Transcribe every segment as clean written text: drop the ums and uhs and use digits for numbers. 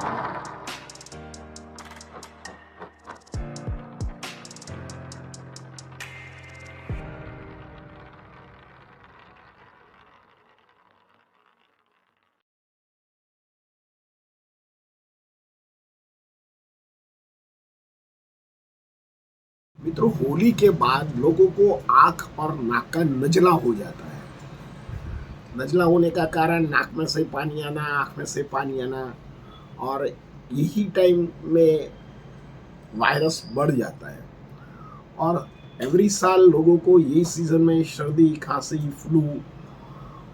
मित्रों, होली के बाद लोगों को आंख और नाक का नजला हो जाता है। नजला होने का कारण नाक में से पानी आना, आंख में से पानी आना, और यही टाइम में वायरस बढ़ जाता है। और एवरी साल लोगों को यही सीजन में सर्दी, खांसी, फ्लू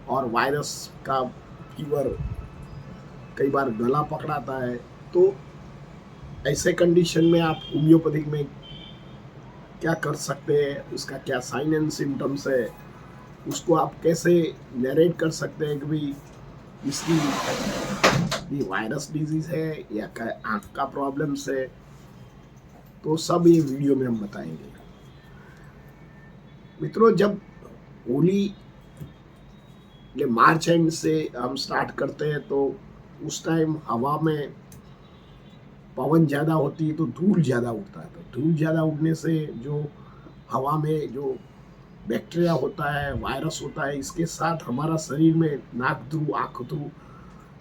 और वायरस का फीवर, कई बार गला पकड़ाता है। तो ऐसे कंडीशन में आप होम्योपैथिक में क्या कर सकते हैं, उसका क्या साइन एंड सिम्टम्स है, उसको आप कैसे नरेट कर सकते हैं कि भाई इसकी ये वायरस डिजीज है या आँख का प्रॉब्लम्स है, तो सब ये वीडियो में हम बताएंगे। मित्रों, जब होली ये मार्च एंड से हम स्टार्ट करते हैं तो उस टाइम हवा में पवन ज़्यादा होती है तो धूल ज़्यादा उड़ता है। तो धूल ज़्यादा उड़ने से जो हवा में जो बैक्टीरिया होता है, वायरस होता है, इसके साथ हमारा शरीर में नाक थ्रू, आँख थ्रू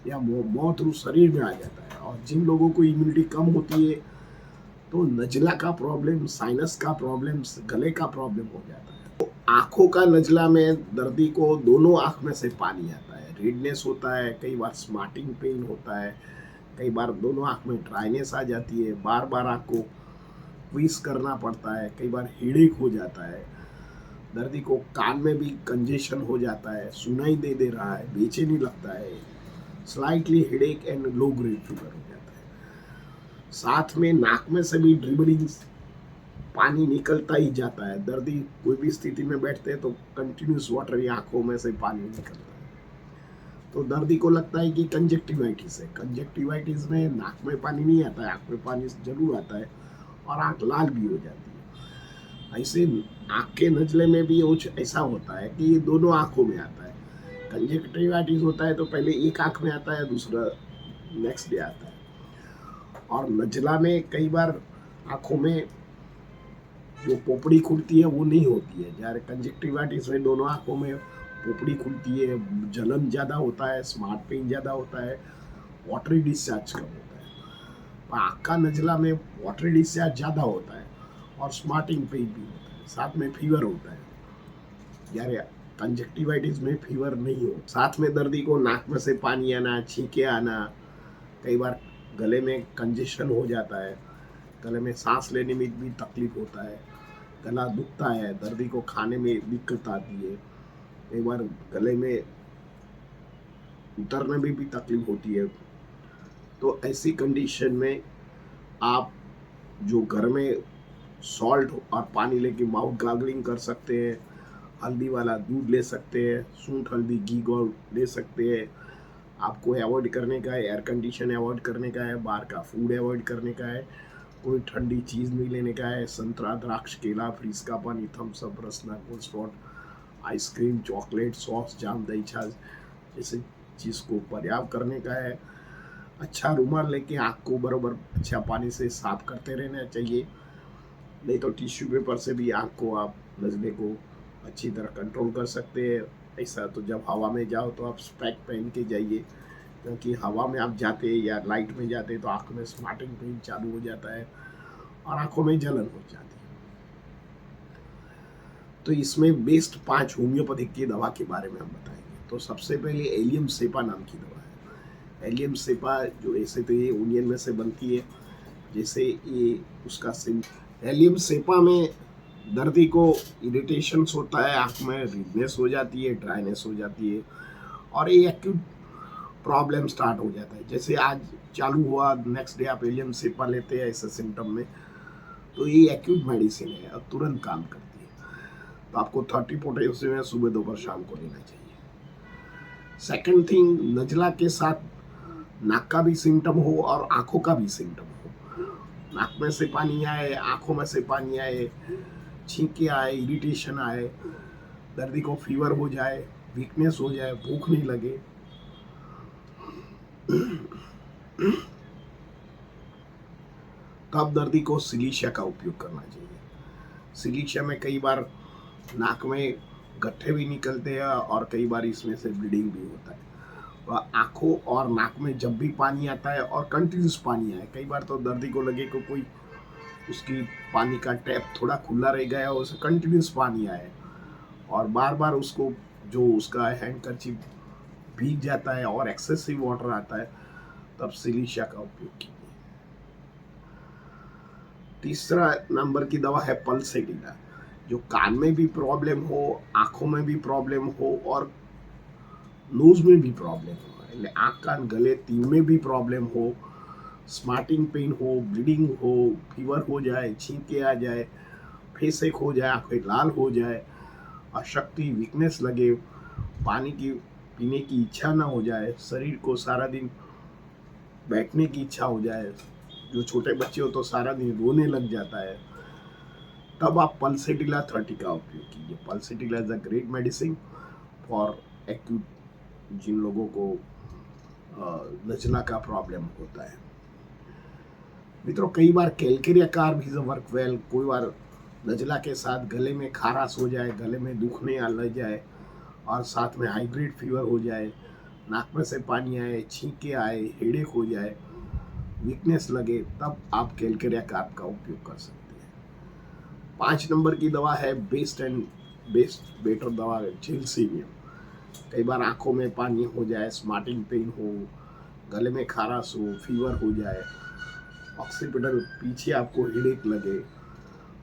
या मुंह थ्रू शरीर में आ जाता है। और जिन लोगों को इम्यूनिटी कम होती है तो नजला का प्रॉब्लम, साइनस का प्रॉब्लम, गले का प्रॉब्लम हो जाता है। तो आँखों का नजला में दर्दी को दोनों आँख में से पानी आता है, रेडनेस होता है, कई बार स्मार्टिंग पेन होता है, कई बार दोनों आँख में ड्राइनेस आ जाती है, बार बार आँख को ट्विस्ट करना पड़ता है, कई बार हेडेक हो जाता है, दर्दी को कान में भी कंजेशन हो जाता है, सुनाई दे दे रहा है, बेचैनी लगता है, slightly headache and low grade fever हो जाता है। साथ में नाक में से भी ड्रिबलिंग, पानी निकलता ही जाता है। दर्दी कोई भी स्थिति में बैठते हैं तो कंटिन्यूस वाटरी आंखों में से पानी निकलता है। तो दर्दी को लगता है कि कंजक्टिवाइटिस है। कंजक्टिवाइटिस में नाक में पानी नहीं आता है, आँख में पानी जरूर आता है और आँख लाल भी हो जाती है। ऐसे आँख के नजले में भी कुछ ऐसा होता है कि दोनों आँखों में आता है। कंजक्टिवाइटिस होता है तो पहले एक आँख में आता है, दूसरा नेक्स्ट डे आता है। और नजला में कई बार आँखों में जो पोपड़ी खुलती है वो नहीं होती है। जहाँ कंजक्टिवाइटिस में दोनों आँखों में पोपड़ी खुलती है, जलन ज़्यादा होता है, स्मार्ट पेन ज़्यादा होता है, वाटरी डिस्चार्ज कम होता है। आँख का नजला में वाटरी डिस्चार्ज ज़्यादा होता है और स्मार्टिंग पेन भी होता है, साथ में फीवर होता है। यार कंजक्टिवाइटिस में फीवर नहीं हो। साथ में दर्दी को नाक में से पानी आना, छींके आना, कई बार गले में कंजेशन हो जाता है, गले में सांस लेने में भी तकलीफ होता है, गला दुखता है, दर्दी को खाने में दिक्कत आती है, कई बार गले में उतरने में भी तकलीफ होती है। तो ऐसी कंडीशन में आप जो घर में सॉल्ट और पानी लेके माउथ गार्गलिंग कर सकते हैं, हल्दी वाला दूध ले सकते हैं, सूंठ हल्दी घी गौर ले सकते हैं। आपको अवॉइड करने का है, एयर कंडीशन अवॉइड करने का है, बाहर का फूड अवॉइड करने का है, कोई ठंडी चीज़ नहीं लेने का है। संतरा, द्राक्ष, केला, फ्रीज का पानी, Thums Up, Rasna, Cold Spot, ice cream, chocolate, sauce, jam, दही, छाछ जैसे चीज़ को पर्याप्त करने का है। अच्छा रूमाल लेके आँख को बराबर अच्छा पानी से साफ करते रहना चाहिए, नहीं तो टिश्यू पेपर से भी आँख को आप नजले को अच्छी तरह कंट्रोल कर सकते हैं। ऐसा तो जब हवा में जाओ तो आप स्पेक पहन के जाइए, क्योंकि हवा में आप जाते या लाइट में जाते तो आँख में स्मार्टिंग पेन चालू हो जाता है और आँखों में जलन हो जाती है। तो इसमें बेस्ट 5 होम्योपैथिक की दवा के बारे में हम बताएंगे। तो सबसे पहले एलियम सेपा नाम की दवा है। एलियम सेपा जो ऐसे तो ये ओनियन में से बनती है, जैसे ये उसका सिम। एलियम सेपा में दर्दी को इरिटेशंस होता है, आँख में रेडनेस हो जाती है, ड्राइनेस हो जाती है और ये एक्यूट प्रॉब्लम स्टार्ट हो जाता है। जैसे आज चालू हुआ, नेक्स्ट डे आप एलियम सेपा लेते हैं ऐसे सिम्टम में, तो ये एक्यूट मेडिसिन है और तुरंत काम करती है। तो आपको 30 पोटेशियम सुबह, दोपहर, शाम को लेना चाहिए। सेकंड थिंग, नजला के साथ नाक का भी सिम्टम हो और आँखों का भी सिम्टम हो। नाक में से पानी आए, आँखों में से पानी आए, छींके आए, इरिटेशन आए, दर्दी को फीवर हो जाए, वीकनेस हो जाए, भूख नहीं लगे, तब दर्दी को सिलीशिया का उपयोग करना चाहिए। सिलीशिया में कई बार नाक में गट्ठे भी निकलते हैं और कई बार इसमें से ब्लीडिंग भी होता है। आँखों और नाक में जब भी पानी आता है और कंटिन्यूस पानी आए, कई बार तो दर्दी को लगे कि कोई उसकी पानी का टैप थोड़ा खुला रह गया और उसे कंटिन्यूस पानी आए और बार बार उसको जो उसका हैंडकरचीफ भीग जाता है और एक्सेसिव वाटर आता है, तब सिलीशिया का उपयोग कीजिए। तीसरा नंबर की दवा है पल्सेटिला। जो कान में भी प्रॉब्लम हो, आंखों में भी प्रॉब्लम हो और नोज में भी प्रॉब्लम हो, એટલે આંખ કાન ગલે तीन में भी प्रॉब्लम हो, स्मार्टिंग पेन हो, ब्लीडिंग हो, फीवर हो जाए, छींके आ जाए, फेस एक हो जाए, आंखें लाल हो जाए, अशक्ति वीकनेस लगे, पानी की पीने की इच्छा ना हो जाए, शरीर को सारा दिन बैठने की इच्छा हो जाए, जो छोटे बच्चे हो तो सारा दिन रोने लग जाता है, तब आप पल्सेटिला 30 का उपयोग कीजिए। Pulsatilla is a great medicine for acute, जिन लोगों को नजला का प्रॉब्लम होता है। मित्रों, कई बार कैलकेरिया कार भी वर्क वेल। कोई बार नजला के साथ गले में खाराश हो जाए, गले में दुखने लग जाए और साथ में हाइग्रेड फीवर हो जाए, नाक में से पानी आए, छींके आए, हेडेक हो जाए, वीकनेस लगे, तब आप कैलकेरिया कार्ब का उपयोग कर सकते हैं। 5 नंबर की दवा है बेस्ट बेटर दवा जिलसीनियम। कई बार आंखों में पानी हो जाए, स्मार्टिंग पेन हो, गले में खाराश हो, फीवर हो जाए, ऑक्सीपिटल पीछे आपको हेडेक लगे,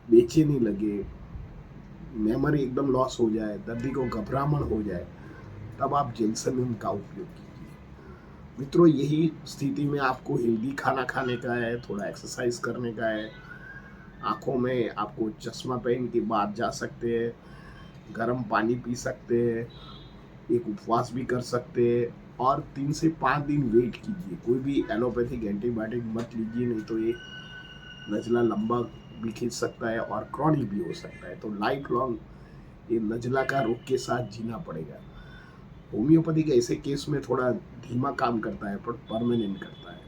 बेचैनी लगे, मेमोरी एकदम लॉस हो जाए, दर्दी को घबराहट हो जाए, तब आप जिलसीनियम का उपयोग कीजिए। मित्रों, यही स्थिति में आपको हेल्दी खाना खाने का है, थोड़ा एक्सरसाइज करने का है, आंखों में आपको चश्मा पहन के बाद जा सकते हैं, गर्म पानी पी सकते हैं, एक उपवास भी कर सकते हैं और 3 से 5 दिन वेट कीजिए। कोई भी एलोपैथिक एंटीबायोटिक मत लीजिए, नहीं तो ये नजला लंबा भी खींच सकता है और क्रॉनिक भी हो सकता है। तो लाइफ लॉन्ग ये नजला का रोग के साथ जीना पड़ेगा। होम्योपैथिक ऐसे केस में थोड़ा धीमा काम करता है पर परमानेंट करता है।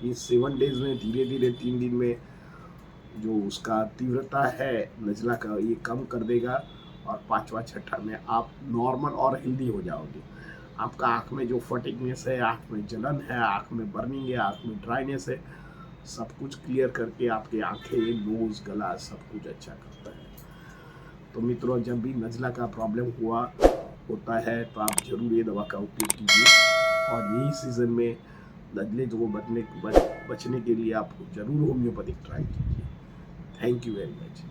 ये 7 डेज में धीरे धीरे 3 दिन में जो उसका तीव्रता है नजला का, ये कम कर देगा और 5वां 6ठा में आप नॉर्मल और हेल्दी हो जाओगे। आपका आँख में जो फटिगनेस है, आँख में जलन है, आँख में बर्निंग है, आँख में ड्राइनेस है, सब कुछ क्लियर करके आपके आँखें, नोज, गला सब कुछ अच्छा करता है। तो मित्रों, जब भी नजला का प्रॉब्लम होता है तो आप जरूर ये दवा का उपयोग कीजिए और यही सीज़न में नजले को बचने के लिए आप जरूर होम्योपैथिक ट्राई कीजिए। Thank you very much.